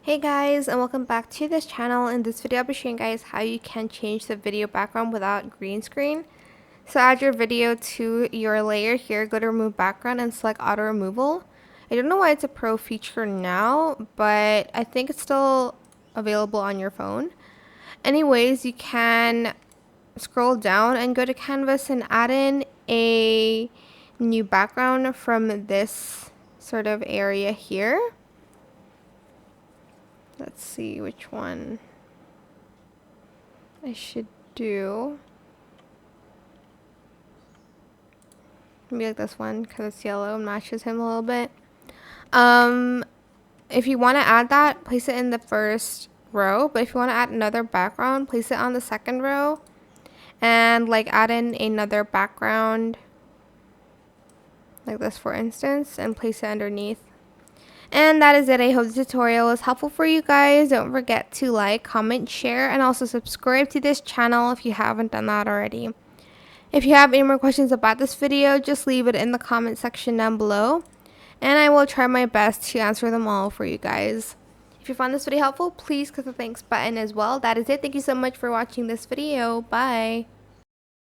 Hey guys, and welcome back to this channel. In this video I'll be showing you guys how you can change the video background without green screen. So add your video to your layer here, go to remove background and select auto removal. I don't know why it's a pro feature now, but I think it's still available on your phone. Anyways, you can scroll down and go to canvas and add in a new background from this sort of area here. Let's see which one I should do. Maybe like this one because it's yellow and matches him a little bit. If you want to add that, place it in the first row. But if you want to add another background, place it on the second row. And like add in another background like this for instance and place it underneath. And that is it. I hope the tutorial was helpful for you guys. Don't forget to like, comment, share, and also subscribe to this channel if you haven't done that already. If you have any more questions about this video, just leave it in the comment section down below, and I will try my best to answer them all for you guys. If you found this video helpful, please click the thanks button as well. That is it. Thank you so much for watching this video. Bye.